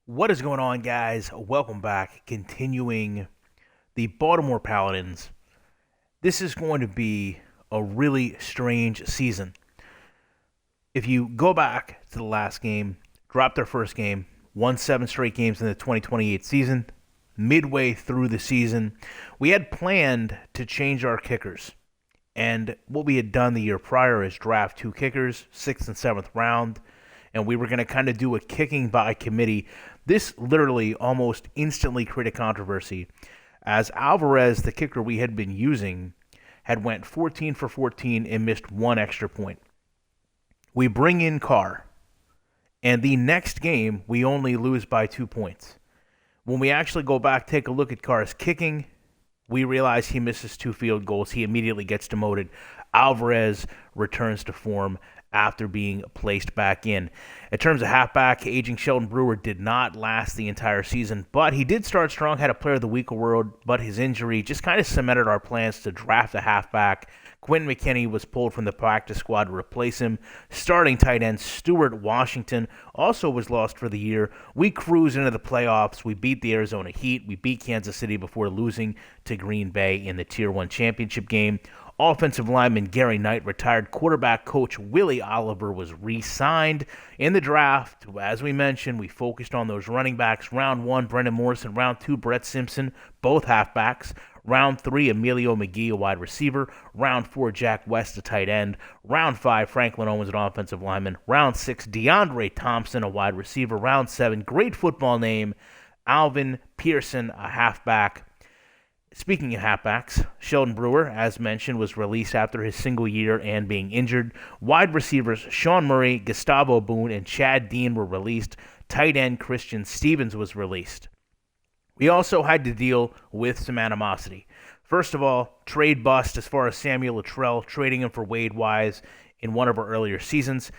What is going on, guys? Welcome back. Continuing the Baltimore Paladins. This is going to be a really strange season. If you go back to the last game, dropped their first game, won 7 straight games in the 2028 season, midway through the season, we had planned to change our kickers. And what we had done the year prior is draft 2 kickers, 6th and 7th round, and we were going to kind of do a kicking by committee. This literally almost instantly created controversy, as Alvarez, the kicker we had been using, had went 14 for 14 and missed 1 extra point. We bring in Carr, and the next game we only lose by 2 points. When we actually go back, take a look at Carr's kicking, we realize he misses 2 field goals. He immediately gets demoted. Alvarez returns to form after being placed back in. In terms of halfback, aging Sheldon Brewer did not last the entire season, but he did start strong, had a Player of the Week award, but his injury just kind of cemented our plans to draft a halfback. Quentin McKinney was pulled from the practice squad to replace him. Starting tight end Stuart Washington also was lost for the year. We cruise into the playoffs. We beat the Arizona Heat. We beat Kansas City before losing to Green Bay in the Tier 1 championship game. Offensive lineman Gary Knight retired. Quarterback coach Willie Oliver was re-signed. In the draft, as we mentioned, we focused on those running backs. Round 1, Brenda Morrison. Round 2, Brett Simpson, both halfbacks. Round 3, Emilio McGee, a wide receiver. Round 4, Jack West, a tight end. Round 5, Franklin Owens, an offensive lineman. Round 6, DeAndre Thompson, a wide receiver. Round 7, great football name, Alvin Pearson, a halfback. Speaking of halfbacks, Sheldon Brewer, as mentioned, was released after his single year and being injured. Wide receivers Sean Murray, Gustavo Boone, and Chad Dean were released. Tight end Christian Stevens was released. We also had to deal with some animosity. First of all, trade bust as far as Samuel Luttrell, trading him for Wade Wise in one of our earlier seasons.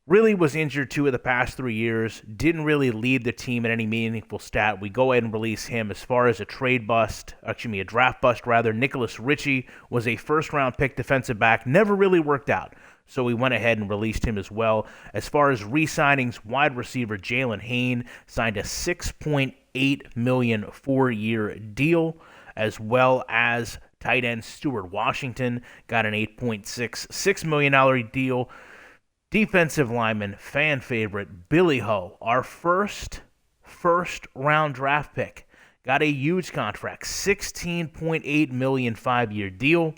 Really was injured 2 of the past 3 years. Didn't really lead the team in any meaningful stat. We go ahead and release him. As far as a draft bust rather. Nicholas Ritchie was a first-round pick defensive back. Never really worked out. So we went ahead and released him as well. As far as re-signings, wide receiver Jaylen Hayne signed a $6.8 million 4-year deal, as well as tight end Stuart Washington got an $8.6 million deal. Defensive lineman, fan favorite, Billy Ho, our first round draft pick, got a huge contract, $16.8 million 5-year deal.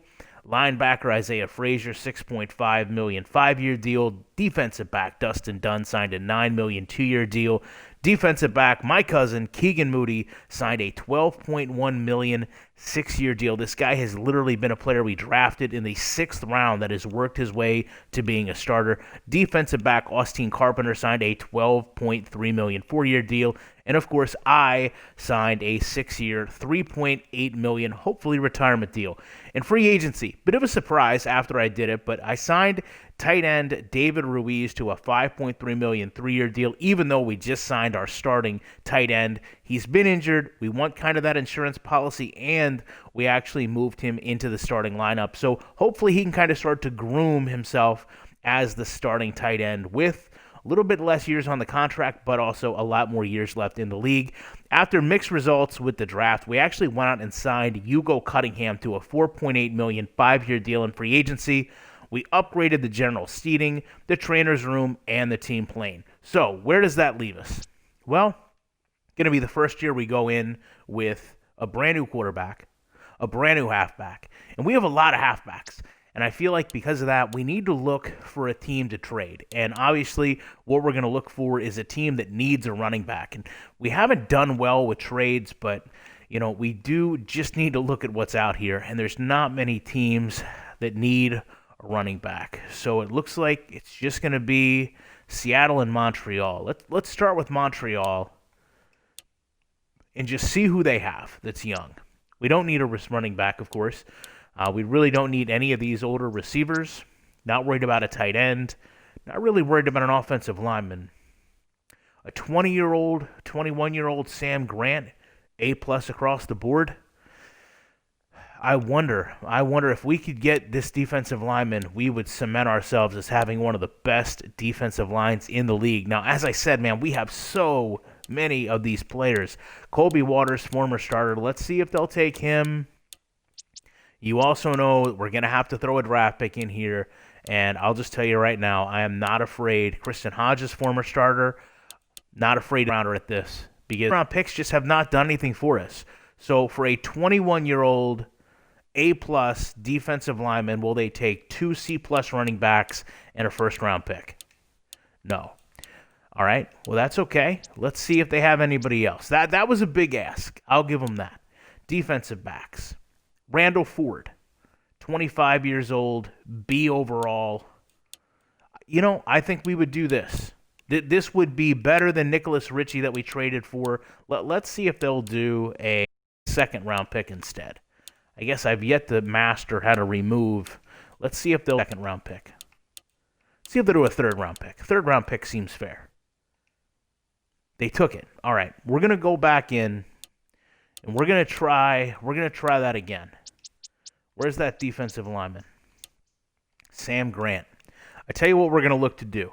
Linebacker Isaiah Frazier, $6.5 million 5-year deal. Defensive back Dustin Dunn signed a $9 million 2-year deal. Defensive back, my cousin, Keegan Moody, signed a $12.1 million 6-year deal. This guy has literally been a player we drafted in the 6th round that has worked his way to being a starter. Defensive back, Austin Carpenter, signed a $12.3 million 4-year deal. And, of course, I signed a 6-year, $3.8 million, hopefully retirement deal. In free agency, bit of a surprise after I did it, but I signed tight end David Ruiz to a $5.3 million 3-year deal, even though we just signed our starting tight end. He's been injured. We want kind of that insurance policy, and we actually moved him into the starting lineup. So hopefully he can kind of start to groom himself as the starting tight end with a little bit less years on the contract, but also a lot more years left in the league. After mixed results with the draft, we actually went out and signed Hugo Cunningham to a $4.8 million 5-year deal in free agency. We upgraded the general seating, the trainer's room, and the team plane. So where does that leave us? Well, going to be the first year we go in with a brand new quarterback, a brand new halfback, and we have a lot of halfbacks. And I feel like because of that, we need to look for a team to trade. And obviously, what we're going to look for is a team that needs a running back. And we haven't done well with trades, but we do just need to look at what's out here. And there's not many teams that need a running back. So it looks like it's just going to be Seattle and Montreal. Let's start with Montreal and just see who they have that's young. We don't need a running back, of course. We really don't need any of these older receivers. Not worried about a tight end. Not really worried about an offensive lineman. A 20-year-old, 21-year-old Sam Grant, A+ across the board. I wonder if we could get this defensive lineman, we would cement ourselves as having one of the best defensive lines in the league. Now, as I said, man, we have so many of these players. Colby Waters, former starter. Let's see if they'll take him. You also know we're going to have to throw a draft pick in here. And I'll just tell you right now, I am not afraid. Kristen Hodges, former starter, not afraid to rounder at this. Because round picks just have not done anything for us. So for a 21-year-old A-plus defensive lineman, will they take 2 C-plus running backs and a first-round pick? No. All right. Well, that's okay. Let's see if they have anybody else. That was a big ask. I'll give them that. Defensive backs. Randall Ford, 25 years old, B overall. I think we would do this. This would be better than Nicholas Ritchie that we traded for. Let's see if they'll do a second-round pick instead. I guess I've yet to master how to remove. Let's see if they'll second-round pick. See if they'll do a third-round pick. Third-round pick seems fair. They took it. All right, we're going to go back in, and we're going to try that again. Where's that defensive lineman? Sam Grant. I tell you what we're going to look to do.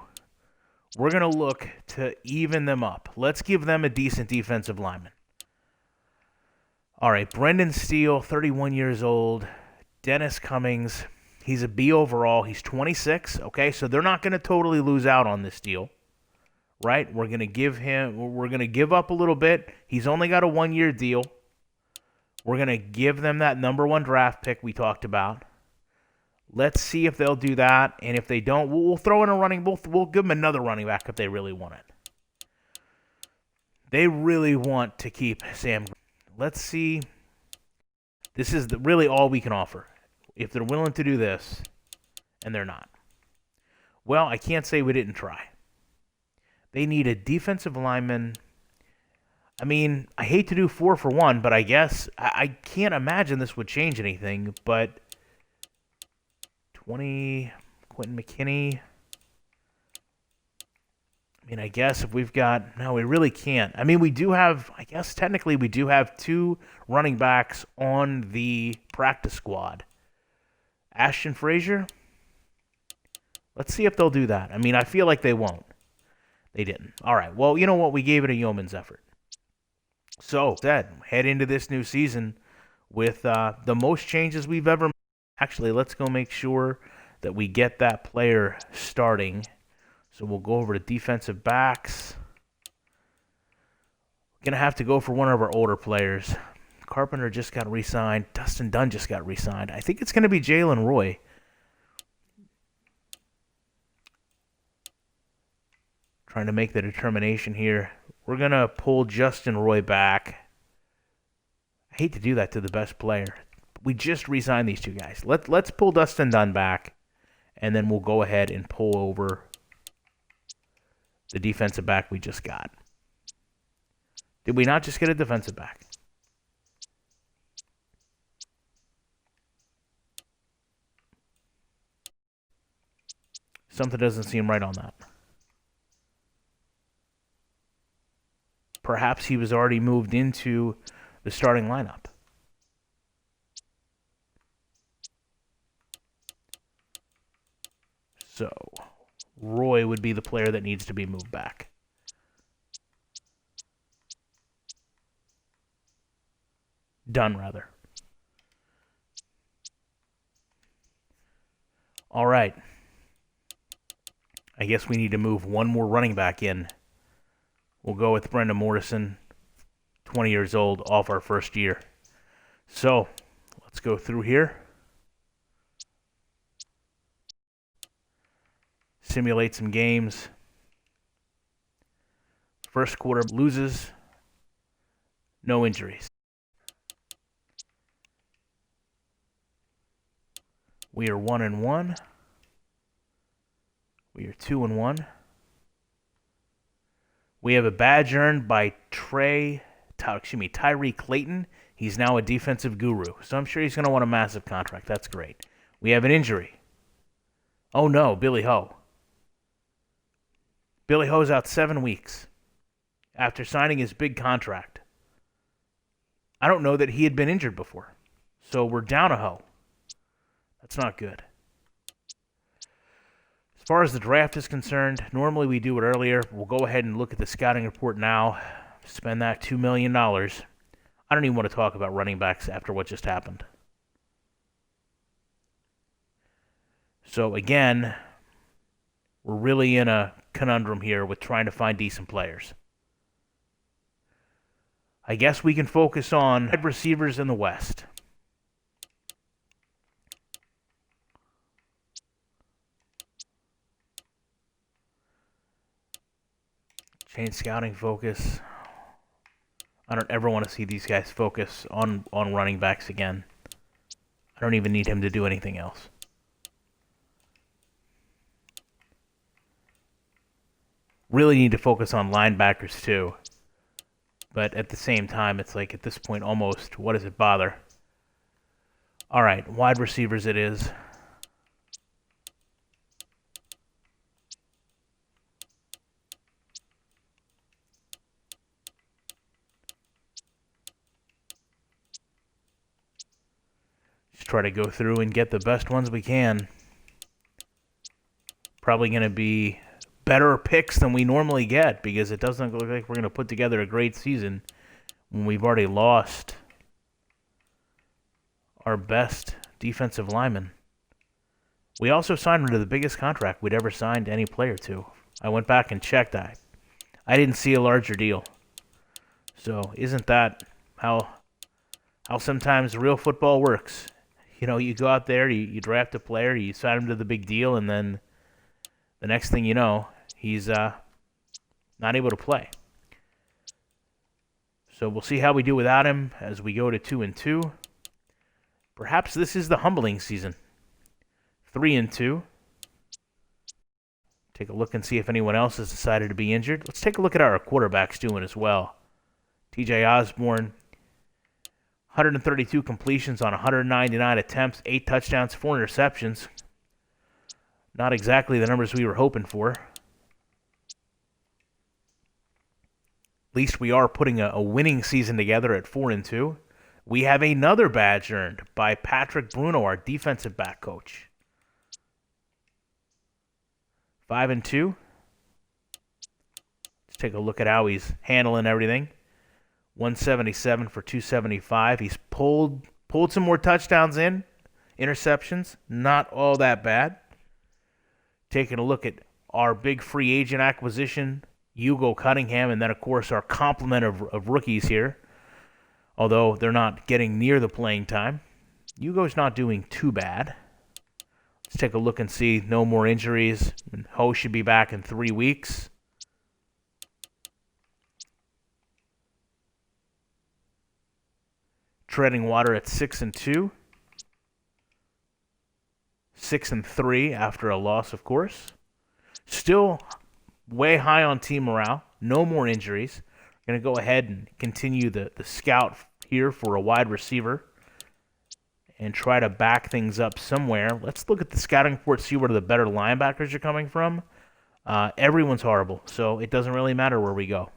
We're going to look to even them up. Let's give them a decent defensive lineman. All right, Brendan Steele, 31 years old. Dennis Cummings, he's a B overall. He's 26, okay? So they're not going to totally lose out on this deal, right? We're going to give up a little bit. He's only got a 1-year deal. We're going to give them that number 1 draft pick we talked about. Let's see if they'll do that. And if they don't, we'll throw in a running. We'll give them another running back if they really want it. They really want to keep Sam. Let's see. This is really all we can offer. If they're willing to do this, and they're not. Well, I can't say we didn't try. They need a defensive lineman. I mean, I hate to do 4 for 1, but I guess I can't imagine this would change anything. But 20, Quentin McKinney. I mean, I guess if we've got... No, we really can't. I mean, we do have... I guess technically we do have 2 running backs on the practice squad. Ashton Frazier? Let's see if they'll do that. I mean, I feel like they won't. They didn't. All right. Well, you know what? We gave it a yeoman's effort. So, head into this new season with the most changes we've ever made. Actually, let's go make sure that we get that player starting. So we'll go over to defensive backs. We're going to have to go for one of our older players. Carpenter just got re-signed. Dustin Dunn just got re-signed. I think it's going to be Jaylen Roy. Trying to make the determination here. We're going to pull Justin Roy back. I hate to do that to the best player. We just re-signed these 2 guys. Let's pull Dustin Dunn back, and then we'll go ahead and pull over the defensive back we just got. Did we not just get a defensive back? Something doesn't seem right on that. Perhaps he was already moved into the starting lineup. So, Roy would be the player that needs to be moved back. Dunn, rather. All right. I guess we need to move one more running back in. We'll go with Brenda Morrison, 20 years old, off our first year. So, let's go through here. Simulate some games. First quarter loses. No injuries. We are 1-1. We are 2-1. We have a badge earned by Tyree Clayton. He's now a defensive guru, so I'm sure he's going to want a massive contract. That's great. We have an injury. Oh no, Billy Ho. Billy Ho's out 7 weeks after signing his big contract. I don't know that he had been injured before, so we're down a Ho. That's not good. As far as the draft is concerned, normally we do it earlier. We'll go ahead and look at the scouting report now. Spend that $2 million. I don't even want to talk about running backs after what just happened. So again, we're really in a conundrum here with trying to find decent players. I guess we can focus on wide receivers in the West. Change scouting focus. I don't ever want to see these guys focus on running backs again. I don't even need him to do anything else. Really need to focus on linebackers too. But at the same time, it's like at this point almost, what does it bother? All right, wide receivers it is. Just try to go through and get the best ones we can. Probably going to be better picks than we normally get because it doesn't look like we're going to put together a great season when we've already lost our best defensive lineman. We also signed him to the biggest contract we'd ever signed any player to. I went back and checked that. I didn't see a larger deal. So isn't that how sometimes real football works? You know, you go out there, you draft a player, you sign him to the big deal, and then the next thing you know, he's not able to play. So we'll see how we do without him as we go to 2-2. Perhaps this is the humbling season. 3-2. Take a look and see if anyone else has decided to be injured. Let's take a look at how our quarterbacks doing as well. TJ Osborne, 132 completions on 199 attempts, 8 touchdowns, 4 interceptions. Not exactly the numbers we were hoping for. At least we are putting a winning season together at 4-2. We have another badge earned by Patrick Bruno, our defensive back coach. 5-2. Let's take a look at how he's handling everything. 177 for 275. He's pulled some more touchdowns in. Interceptions, not all that bad. Taking a look at our big free agent acquisition, Hugo Cunningham, and then, of course, our complement of rookies here. Although they're not getting near the playing time. Hugo's not doing too bad. Let's take a look and see. No more injuries. Ho should be back in 3 weeks. Treading water at 6-2. 6-3 after a loss, of course. Still way high on team morale. No more injuries. We're going to go ahead and continue the scout here for a wide receiver and try to back things up somewhere. Let's look at the scouting report, see where the better linebackers are coming from. Everyone's horrible, so it doesn't really matter where we go.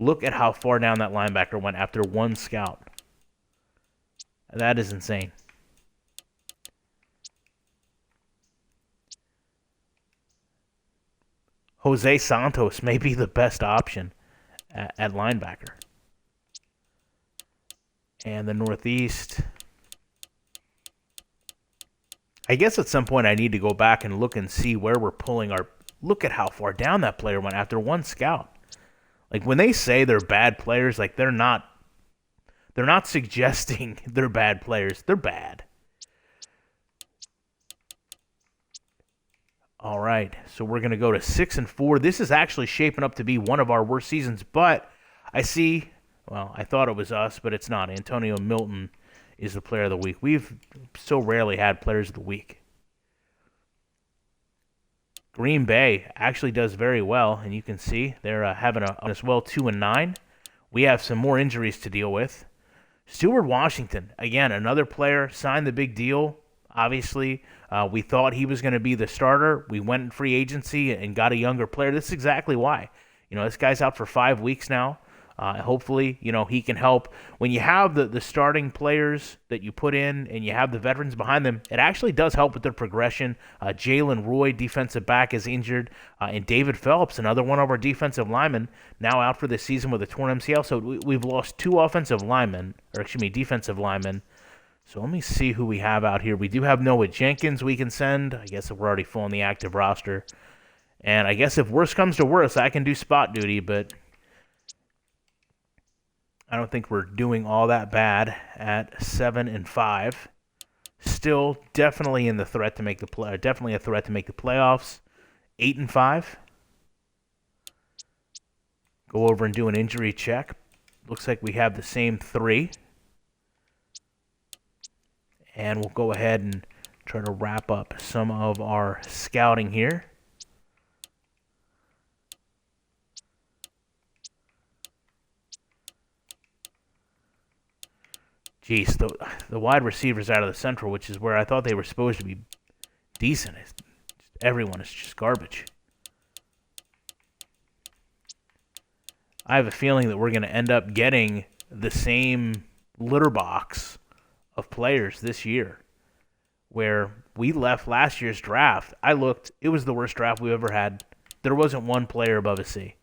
Look at how far down that linebacker went after one scout. That is insane. Jose Santos may be the best option at linebacker. And the Northeast. I guess at some point I need to go back and look and see where we're pulling our... Look at how far down that player went after one scout. Like, when they say they're bad players, like, they're not suggesting they're bad players. They're bad. All right, so we're going to go to 6-4. This is actually shaping up to be one of our worst seasons, but I see, well, I thought it was us, but it's not. Antonio Milton is the player of the week. We've so rarely had players of the week. Green Bay actually does very well, and you can see they're having as well 2-9. We have some more injuries to deal with. Stuart Washington, again, another player, signed the big deal. Obviously, we thought he was going to be the starter. We went in free agency and got a younger player. This is exactly why. You know, this guy's out for 5 weeks now. Hopefully, he can help. When you have the starting players that you put in and you have the veterans behind them, it actually does help with their progression. Jaylen Roy, defensive back, is injured. And David Phelps, another one of our defensive linemen, now out for the season with a torn MCL. So we've lost two defensive linemen. So let me see who we have out here. We do have Noah Jenkins we can send. I guess we're already full on the active roster. And I guess if worse comes to worse, I can do spot duty, but I don't think we're doing all that bad at 7-5. Still definitely in the threat to make definitely a threat to make the playoffs. 8-5. Go over and do an injury check. Looks like we have the same 3. And we'll go ahead and try to wrap up some of our scouting here. Geez, the wide receivers out of the Central, which is where I thought they were supposed to be decent. Everyone is just garbage. I have a feeling that we're going to end up getting the same litter box of players this year, where we left last year's draft. I looked, it was the worst draft we ever had. There wasn't one player above a C.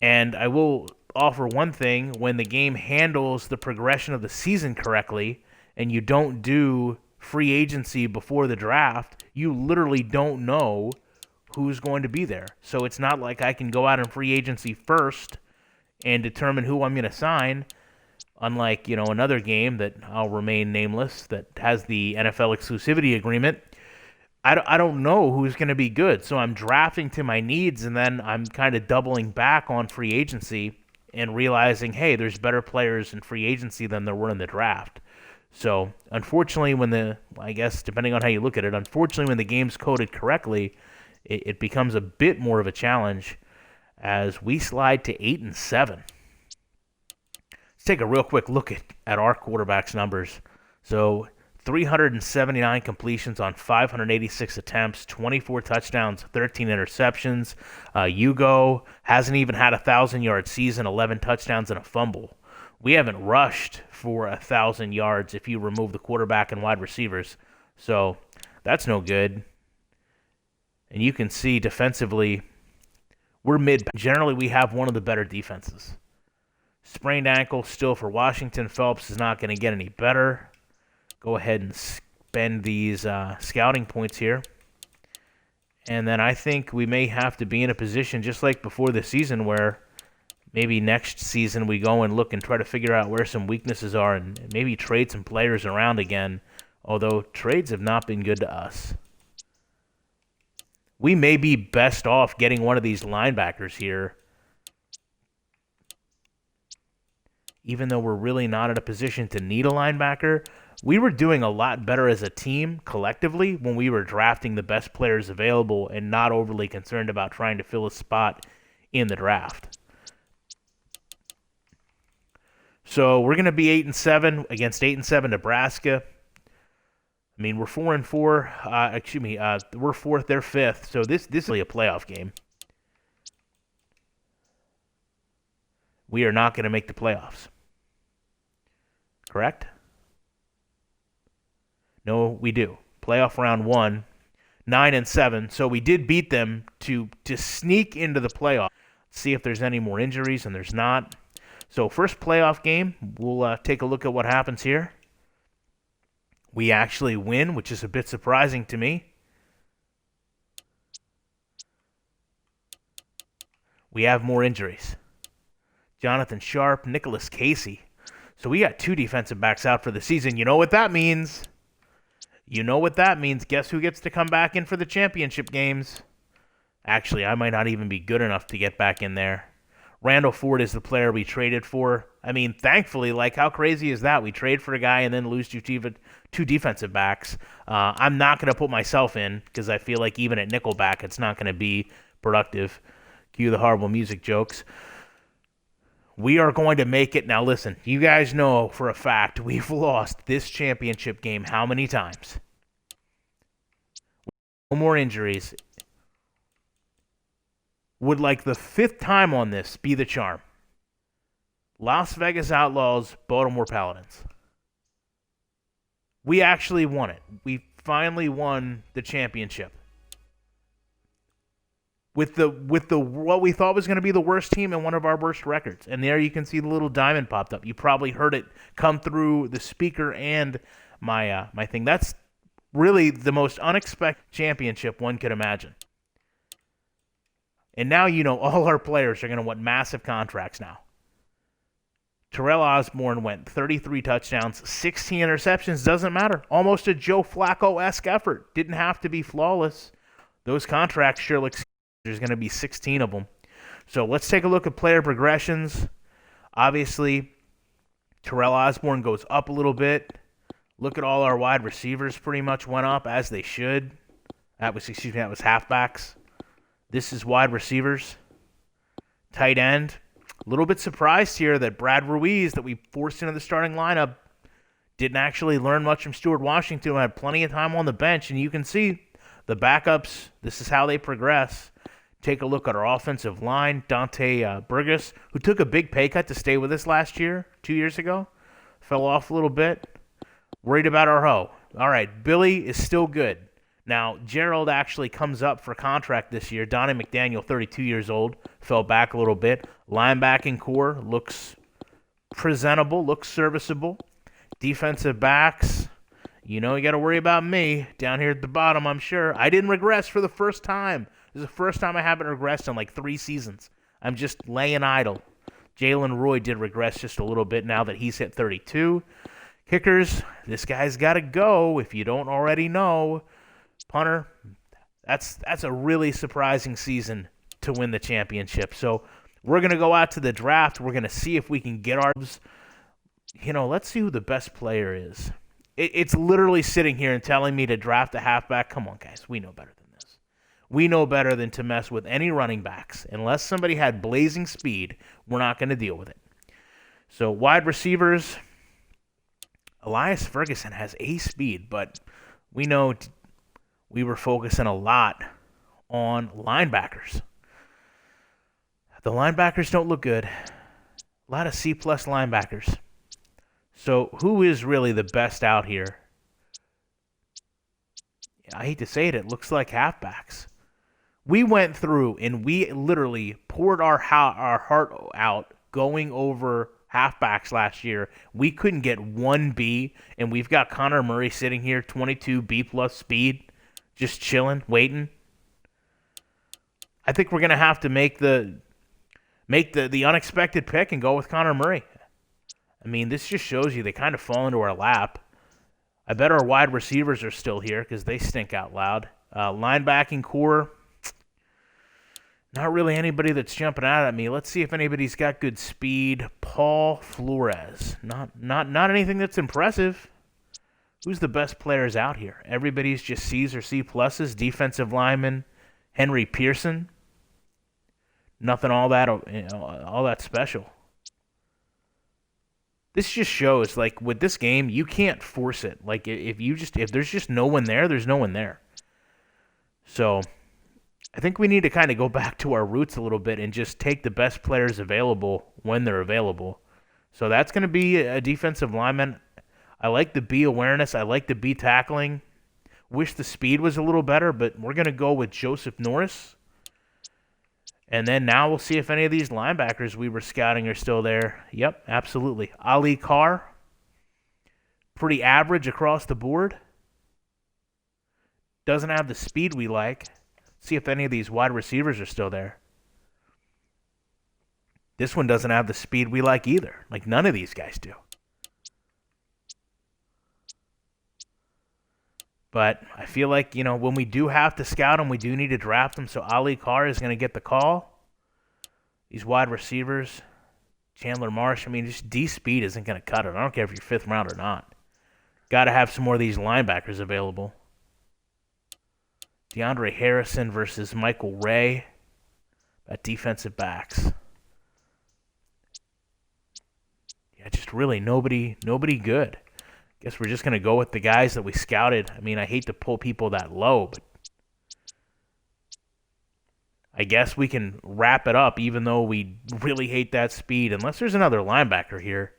And I will offer one thing: when the game handles the progression of the season correctly and you don't do free agency before the draft, you literally don't know who's going to be there. So it's not like I can go out in free agency first and determine who I'm going to sign, unlike, another game that I'll remain nameless that has the NFL exclusivity agreement. I don't know who's going to be good, so I'm drafting to my needs, and then I'm kind of doubling back on free agency and realizing, hey, there's better players in free agency than there were in the draft. So, unfortunately, I guess, depending on how you look at it, unfortunately, when the game's coded correctly, it becomes a bit more of a challenge as we slide to 8-7. Let's take a real quick look at our quarterback's numbers. So, 379 completions on 586 attempts, 24 touchdowns, 13 interceptions. Hugo hasn't even had a 1,000-yard season, 11 touchdowns and a fumble. We haven't rushed for 1,000 yards if you remove the quarterback and wide receivers. So that's no good. And you can see defensively, we're mid. Generally, we have one of the better defenses. Sprained ankle still for Washington. Phelps is not going to get any better. Go ahead and spend these scouting points here. And then I think we may have to be in a position just like before the season where maybe next season we go and look and try to figure out where some weaknesses are and maybe trade some players around again, although trades have not been good to us. We may be best off getting one of these linebackers here, even though we're really not in a position to need a linebacker. We were doing a lot better as a team collectively when we were drafting the best players available and not overly concerned about trying to fill a spot in the draft. So we're going to be 8-7 against 8-7 Nebraska. I mean, we're 4-4. We're fourth, they're fifth. So this is really a playoff game. We are not going to make the playoffs. Correct? No, we do. Playoff round 1, 9-7. So we did beat them to sneak into the playoff. See if there's any more injuries, and there's not. So first playoff game, we'll take a look at what happens here. We actually win, which is a bit surprising to me. We have more injuries. Jonathan Sharp, Nicholas Casey. So we got 2 defensive backs out for the season. You know what that means? Guess who gets to come back in for the championship games? Actually, I might not even be good enough to get back in there. Randall Ford is the player we traded for. I mean, thankfully, how crazy is that? We trade for a guy and then lose 2 defensive backs. I'm not going to put myself in because I feel like even at nickelback, it's not going to be productive. Cue the horrible music jokes. We are going to make it. Now, listen, you guys know for a fact we've lost this championship game how many times? No more injuries. Would like the 5th time on this be the charm? Las Vegas Outlaws, Baltimore Paladins. We actually won it. We finally won the championship. With the what we thought was going to be the worst team and one of our worst records. And there you can see the little diamond popped up. You probably heard it come through the speaker and my thing. That's really the most unexpected championship one could imagine. And now all our players are going to want massive contracts now. Terrell Osborne went 33 touchdowns, 16 interceptions. Doesn't matter. Almost a Joe Flacco-esque effort. Didn't have to be flawless. Those contracts sure look. There's going to be 16 of them. So let's take a look at player progressions. Obviously, Terrell Osborne goes up a little bit. Look at all our wide receivers pretty much went up as they should. That was halfbacks. This is wide receivers. Tight end. A little bit surprised here that Brad Ruiz, that we forced into the starting lineup, didn't actually learn much from Stuart Washington. Had plenty of time on the bench, and you can see the backups. This is how they progress. Take a look at our offensive line. Dante Burgess, who took a big pay cut to stay with us last year, 2 years ago, fell off a little bit. Worried about our hoe. All right, Billy is still good. Now, Gerald actually comes up for contract this year. Donnie McDaniel, 32 years old, fell back a little bit. Linebacking core looks presentable, looks serviceable. Defensive backs, you got to worry about me down here at the bottom, I'm sure. I didn't regress for the first time. This is the first time I haven't regressed in like 3 seasons. I'm just laying idle. Jaylen Roy did regress just a little bit now that he's hit 32. Kickers, this guy's got to go if you don't already know. Punter, that's a really surprising season to win the championship. So we're going to go out to the draft. We're going to see if we can get ours. Let's see who the best player is. It's literally sitting here and telling me to draft a halfback. Come on, guys. We know better than this. We know better than to mess with any running backs. Unless somebody had blazing speed, we're not going to deal with it. So wide receivers, Elias Ferguson has a speed, but we know we were focusing a lot on linebackers. The linebackers don't look good. A lot of C-plus linebackers. So who is really the best out here? I hate to say it, it looks like halfbacks. We went through and we literally poured our heart out going over halfbacks last year. We couldn't get 1B, and we've got Connor Murray sitting here, 22 B-plus speed, just chilling, waiting. I think we're going to have to make the unexpected pick and go with Connor Murray. I mean, this just shows you they kind of fall into our lap. I bet our wide receivers are still here because they stink out loud. Linebacking core, not really anybody that's jumping out at me. Let's see if anybody's got good speed. Paul Flores, not anything that's impressive. Who's the best players out here? Everybody's just C's or C pluses. Defensive lineman Henry Pearson, nothing all that special. This just shows, like, with this game, you can't force it. Like, if there's just no one there, there's no one there. So, I think we need to kind of go back to our roots a little bit and just take the best players available when they're available. So, that's going to be a defensive lineman. I like the B awareness. I like the B tackling. Wish the speed was a little better, but we're going to go with Joseph Norris. And then now we'll see if any of these linebackers we were scouting are still there. Yep, absolutely. Ali Carr, pretty average across the board. Doesn't have the speed we like. See if any of these wide receivers are still there. This one doesn't have the speed we like either. Like, none of these guys do. But I feel like, when we do have to scout them, we do need to draft them. So Ali Carr is going to get the call. These wide receivers, Chandler Marsh, just D speed isn't going to cut it. I don't care if you're 5th round or not. Got to have some more of these linebackers available. DeAndre Harrison versus Michael Ray at defensive backs. Yeah, just really nobody good. Guess we're just going to go with the guys that we scouted. I hate to pull people that low, but I guess we can wrap it up, even though we really hate that speed, unless there's another linebacker here.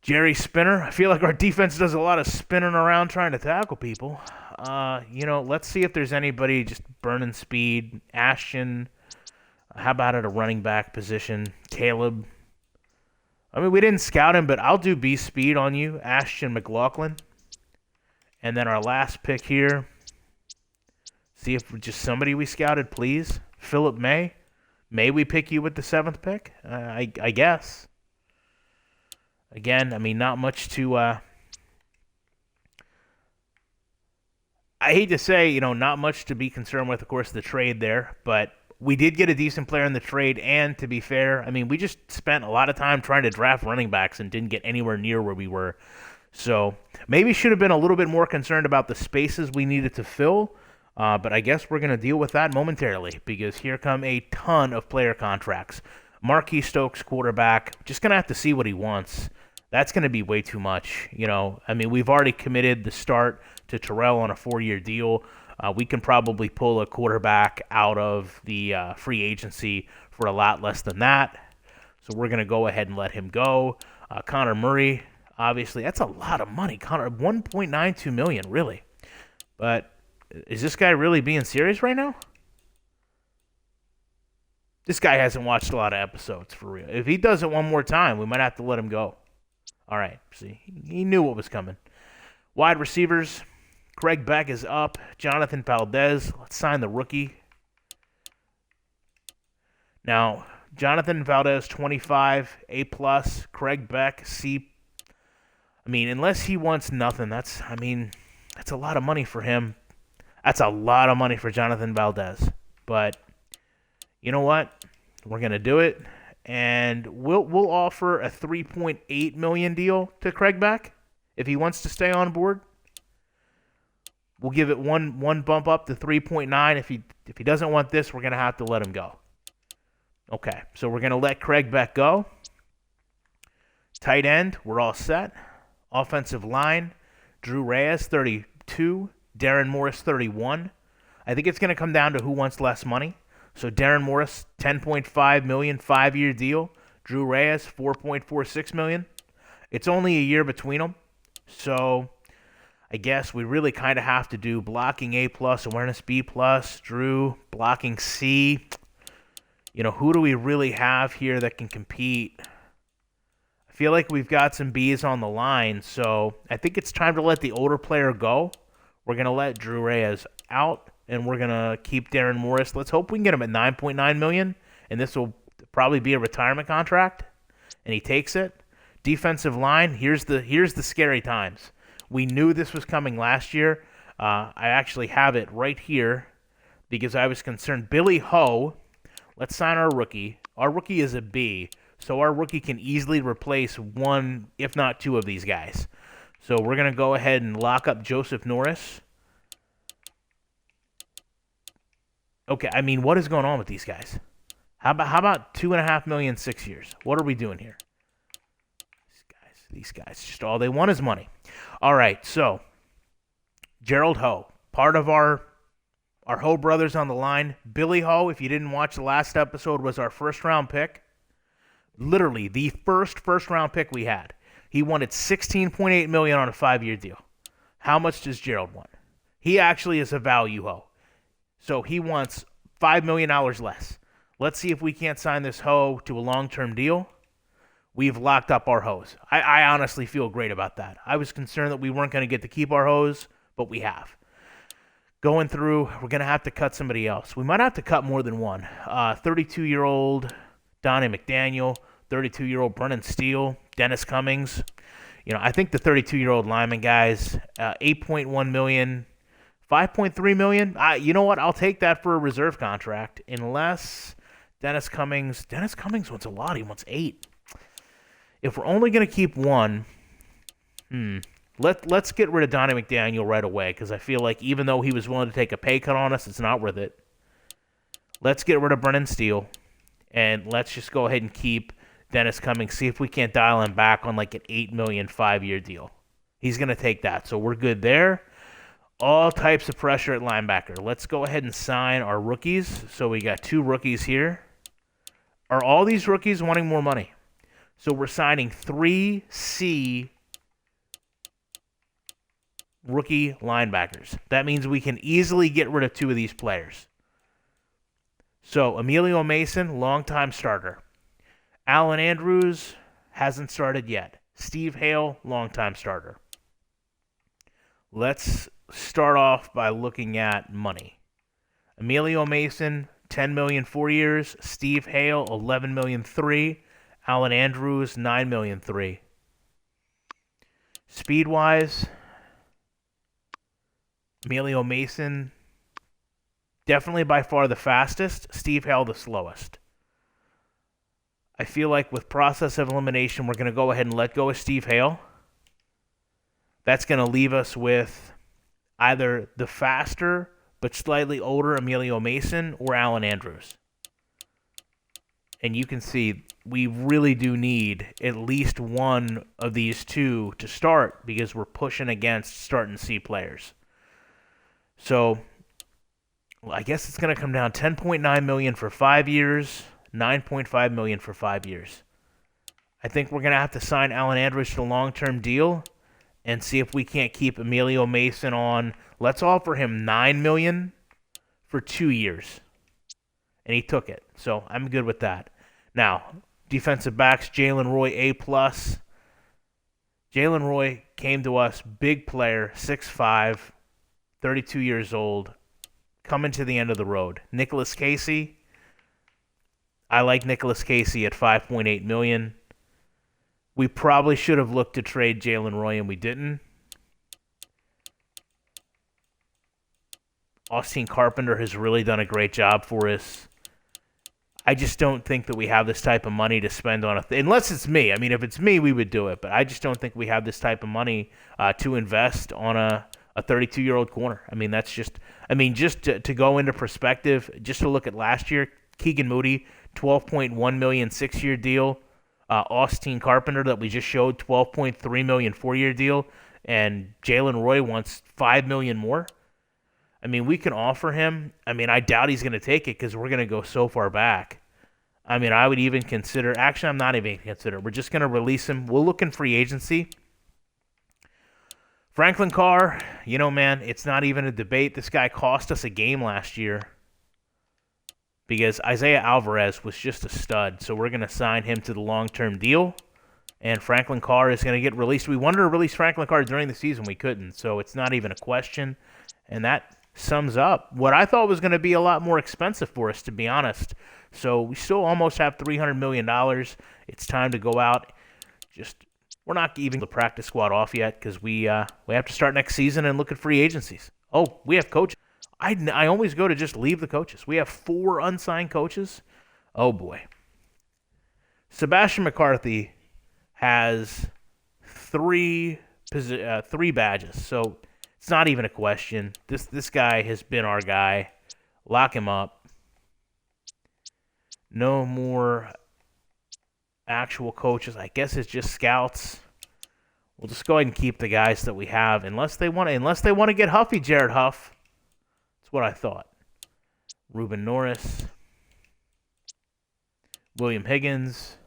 Jerry Spinner. I feel like our defense does a lot of spinning around trying to tackle people. Let's see if there's anybody just burning speed. Ashton. How about at a running back position? Caleb. I mean, we didn't scout him, but I'll do B speed on you. Ashton McLaughlin. And then our last pick here. See if just somebody we scouted, please. Philip May. May we pick you with the 7th pick? I guess. Again, I mean, not much to... I hate to say, not much to be concerned with, of course, the trade there. But we did get a decent player in the trade. And to be fair, I mean, we just spent a lot of time trying to draft running backs and didn't get anywhere near where we were. So maybe should have been a little bit more concerned about the spaces we needed to fill. But I guess we're going to deal with that momentarily because here come a ton of player contracts. Marquis Stokes, quarterback, just going to have to see what he wants. That's going to be way too much. I mean, we've already committed the start to Terrell on a 4-year deal. We can probably pull a quarterback out of the free agency for a lot less than that. So we're going to go ahead and let him go. Connor Murray, obviously, that's a lot of money. Connor, $1.92 million, really. But is this guy really being serious right now? This guy hasn't watched a lot of episodes, for real. If he does it one more time, we might have to let him go. All right, see, he knew what was coming. Wide receivers, Craig Beck is up. Jonathan Valdez, let's sign the rookie. Now, Jonathan Valdez, 25, A+. Craig Beck, C. I mean, unless he wants nothing, that's a lot of money for him. That's a lot of money for Jonathan Valdez. But you know what? We're going to do it. And we'll offer a $3.8 million deal to Craig Beck if he wants to stay on board. We'll give it one bump up to 3.9. If he doesn't want this, we're going to have to let him go. Okay, so we're going to let Craig Beck go. Tight end, we're all set. Offensive line, Drew Reyes, 32. Darren Morris, 31. I think it's going to come down to who wants less money. So Darren Morris, $10.5 million, 5-year deal. Drew Reyes, $4.46 million. It's only a year between them. So I guess we really kind of have to do blocking A+, awareness B+, Drew, blocking C. Who do we really have here that can compete? I feel like we've got some B's on the line, so I think it's time to let the older player go. We're going to let Drew Reyes out, and we're going to keep Darren Morris. Let's hope we can get him at $9.9 million, and this will probably be a retirement contract, and he takes it. Defensive line, here's the scary times. We knew this was coming last year. I actually have it right here because I was concerned. Billy Ho, let's sign our rookie. Our rookie is a B, so our rookie can easily replace one, if not two of these guys. So we're going to go ahead and lock up Joseph Norris. Okay, I mean, what is going on with these guys? How about $2.5 million, 6 years? What are we doing here? These guys, just all they want is money. All right, so Gerald Ho, part of our Ho brothers on the line. Billy Ho, if you didn't watch the last episode, was our first-round pick. Literally, the first-round pick we had. He wanted $16.8 million on a 5-year deal. How much does Gerald want? He actually is a value Ho. So he wants $5 million less. Let's see if we can't sign this Ho to a long-term deal. We've locked up our Hoes. I honestly feel great about that. I was concerned that we weren't going to get to keep our Hoes, but we have. Going through, we're going to have to cut somebody else. We might have to cut more than one. 32-year-old Donnie McDaniel, 32-year-old Brennan Steele, Dennis Cummings. I think the 32-year-old lineman guys, $8.1 million, $5.3 million. You know what? I'll take that for a reserve contract unless Dennis Cummings wants a lot. He wants 8. If we're only going to keep one, let's get rid of Donnie McDaniel right away because I feel like even though he was willing to take a pay cut on us, it's not worth it. Let's get rid of Brennan Steele, and let's just go ahead and keep Dennis Cummings, see if we can't dial him back on like an $8 million 5-year deal. He's going to take that, so we're good there. All types of pressure at linebacker. Let's go ahead and sign our rookies. So we got 2 rookies here. Are all these rookies wanting more money? So we're signing 3 C rookie linebackers. That means we can easily get rid of 2 of these players. So Emilio Mason, longtime starter. Alan Andrews hasn't started yet. Steve Hale, longtime starter. Let's start off by looking at money. Emilio Mason, $10 million 4 years. Steve Hale, $11 million 3. Alan Andrews, $9 million 3. Speed-wise, Emilio Mason, definitely by far the fastest. Steve Hale, the slowest. I feel like with process of elimination, we're going to go ahead and let go of Steve Hale. That's going to leave us with either the faster but slightly older Emilio Mason or Alan Andrews. And you can see we really do need at least one of these 2 to start because we're pushing against starting C players. So I guess it's going to come down $10.9 million for 5 years, $9.5 million for 5 years. I think we're going to have to sign Alan Andrews to a long-term deal and see if we can't keep Emilio Mason on. Let's offer him $9 million for 2 years. And he took it. So I'm good with that. Now, defensive backs, Jaylen Roy, A+. Jaylen Roy came to us, big player, 6'5", 32 years old, coming to the end of the road. Nicholas Casey, I like Nicholas Casey at $5.8 million. We probably should have looked to trade Jaylen Roy, and we didn't. Austin Carpenter has really done a great job for us. I just don't think that we have this type of money to spend on unless it's me. I mean, if it's me, we would do it. But I just don't think we have this type of money to invest on a 32-year-old corner. I mean, that's just – I mean, just to go into perspective, just to look at last year, Keegan Moody, $12.1 million 6-year deal. Austin Carpenter that we just showed, $12.3 million 4-year deal. And Jaylen Roy wants $5 million more. I mean, we can offer him. I mean, I doubt he's going to take it because we're going to go so far back. I mean, I would even consider – actually, I'm not even going to consider. We're just going to release him. We'll look in free agency. Franklin Carr, you know, man, it's not even a debate. This guy cost us a game last year because Isaiah Alvarez was just a stud. So we're going to sign him to the long-term deal, and Franklin Carr is going to get released. We wanted to release Franklin Carr during the season. We couldn't, so it's not even a question. And that sums up what I thought was going to be a lot more expensive for us, to be honest. So we still almost have $300 million. It's time to go out. We're not even the practice squad off yet because we have to start next season and look at free agencies. Oh, we have coaches. I always go to just leave the coaches. We have 4 unsigned coaches. Oh, boy. Sebastian McCarthy has 3 badges, so it's not even a question. This guy has been our guy. Lock him up. No more actual coaches. I guess it's just scouts. We'll just go ahead and keep the guys that we have, unless they want to get Huffy, Jared Huff. That's what I thought. Ruben Norris, William Higgins.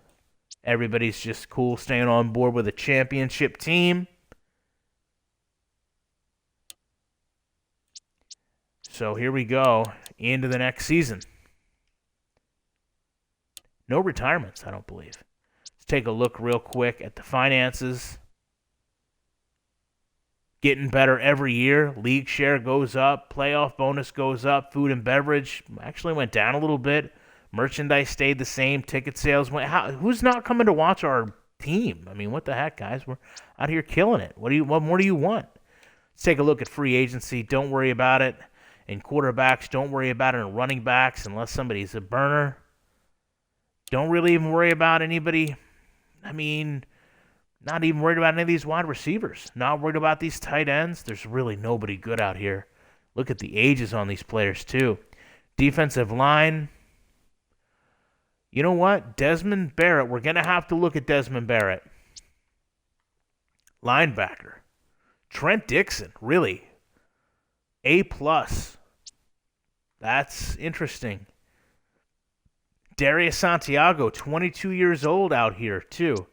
Everybody's just cool staying on board with a championship team. So here we go into the next season. No retirements, I don't believe. Let's take a look real quick at the finances. Getting better every year. League share goes up. Playoff bonus goes up. Food and beverage actually went down a little bit. Merchandise stayed the same. Ticket sales went. Who's not coming to watch our team? I mean, what the heck, guys? We're out here killing it. What more do you want? Let's take a look at free agency. Don't worry about it. And quarterbacks, don't worry about it. And running backs, unless somebody's a burner. Don't really even worry about anybody. I mean, not even worried about any of these wide receivers. Not worried about these tight ends. There's really nobody good out here. Look at the ages on these players, too. Defensive line. You know what? Desmond Barrett. We're going to have to look at Desmond Barrett. Linebacker. Trent Dixon. Really. A+. That's interesting. Darius Santiago, 22 years old out here, too.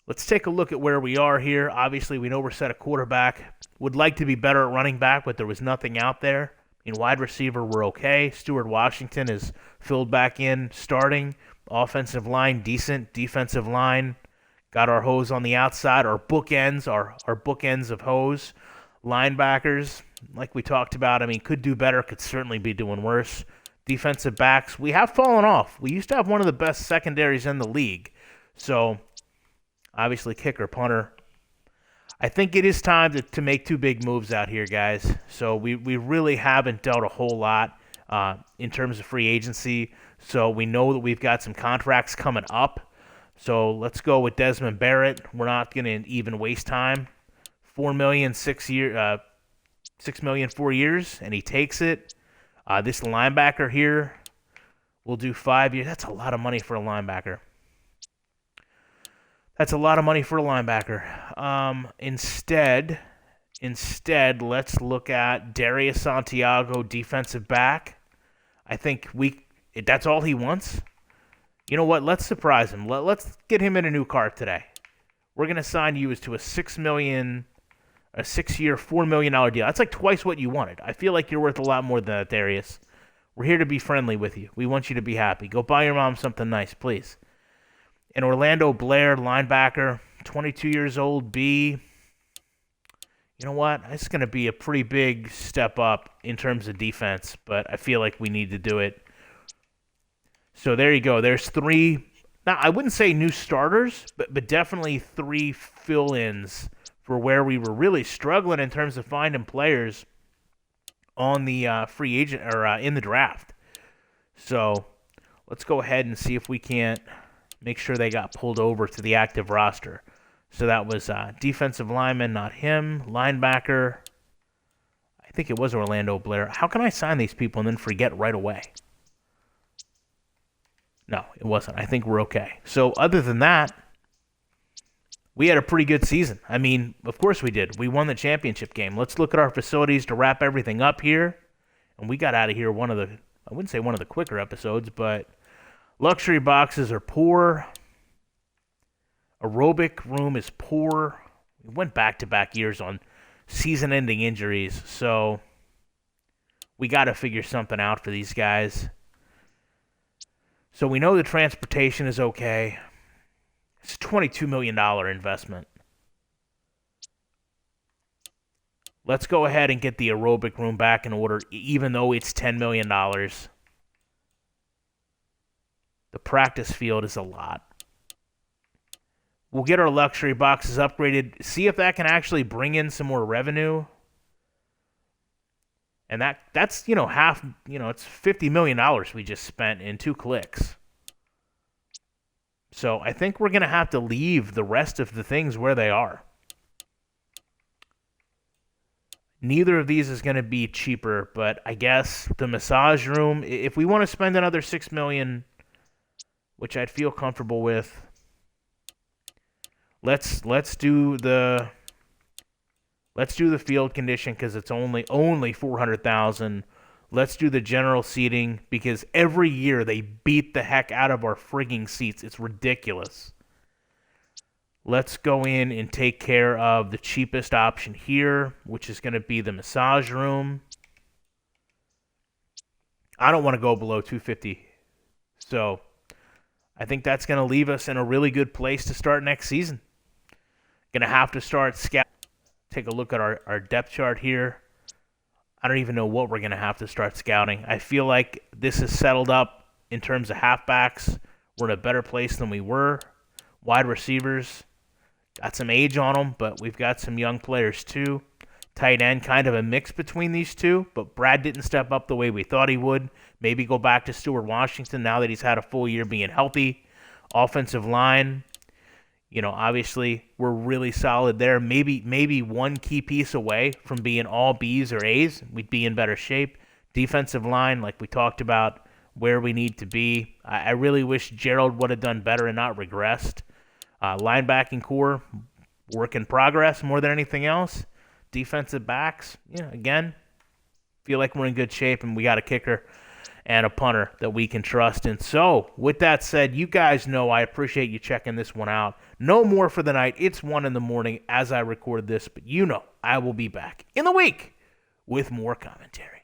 Let's take a look at where we are here. Obviously, we know we're set at quarterback. Would like to be better at running back, but there was nothing out there. In wide receiver, we're okay. Stuart Washington is filled back in, starting. Offensive line, decent. Defensive line, got our hose on the outside. Our bookends, our bookends of hose. Linebackers, like we talked about, I mean, could do better, could certainly be doing worse. Defensive backs, we have fallen off. We used to have one of the best secondaries in the league. So, obviously, kicker, punter. I think it is time to make two big moves out here, guys. So we really haven't dealt a whole lot in terms of free agency. So we know that we've got some contracts coming up. So let's go with Desmond Barrett. We're not going to even waste time. $4 million, 6 million, 4 years, and he takes it. This linebacker here will do 5 years. That's a lot of money for a linebacker. That's a lot of money for a linebacker. Instead, let's look at Darius Santiago, defensive back. I think that's all he wants. You know what? Let's surprise him. Let's get him in a new car today. We're going to sign you to a $6 million, a 6-year, $4 million deal. That's like twice what you wanted. I feel like you're worth a lot more than that, Darius. We're here to be friendly with you. We want you to be happy. Go buy your mom something nice, please. And Orlando Blair, linebacker, 22 years old, B. You know what? It's going to be a pretty big step up in terms of defense, but I feel like we need to do it. So there you go. There's 3. Now, I wouldn't say new starters, but definitely 3 fill-ins for where we were really struggling in terms of finding players on the free agent or in the draft. So let's go ahead and see if we can't make sure they got pulled over to the active roster. So that was defensive lineman, not him. Linebacker, I think it was Orlando Blair. How can I sign these people and then forget right away? No, it wasn't. I think we're okay. So other than that, we had a pretty good season. I mean, of course we did. We won the championship game. Let's look at our facilities to wrap everything up here. And we got out of here I wouldn't say one of the quicker episodes, but luxury boxes are poor. Aerobic room is poor. We went back-to-back years on season-ending injuries, so we got to figure something out for these guys. So we know the transportation is okay. It's a $22 million investment. Let's go ahead and get the aerobic room back in order, even though it's $10 million. The practice field is a lot. We'll get our luxury boxes upgraded, see if that can actually bring in some more revenue. And that's half, it's $50 million we just spent in 2 clicks. So I think we're going to have to leave the rest of the things where they are. Neither of these is going to be cheaper, but I guess the massage room, if we want to spend another $6 million, which I'd feel comfortable with, let's do the field condition because it's only $400,000. Let's do the general seating because every year they beat the heck out of our frigging seats. It's ridiculous. Let's go in and take care of the cheapest option here, which is going to be the massage room. I don't want to go below $250. So I think that's going to leave us in a really good place to start next season. Going to have to start scout. Take a look at our depth chart here. I don't even know what we're going to have to start scouting. I feel like this is settled up in terms of halfbacks. We're in a better place than we were. Wide receivers, got some age on them, but we've got some young players too. Tight end, kind of a mix between these two, but Brad didn't step up the way we thought he would. Maybe go back to Stuart Washington now that he's had a full year being healthy. Offensive line, obviously we're really solid there. Maybe one key piece away from being all B's or A's. We'd be in better shape. Defensive line, like we talked about, where we need to be. I really wish Gerald would have done better and not regressed. Linebacking core, work in progress more than anything else. defensive backs, again, feel like we're in good shape and we got a kicker and a punter that we can trust. And so, with that said, you guys know I appreciate you checking this one out. No more for the night. It's 1 a.m. as I record this, but I will be back in the week with more commentary.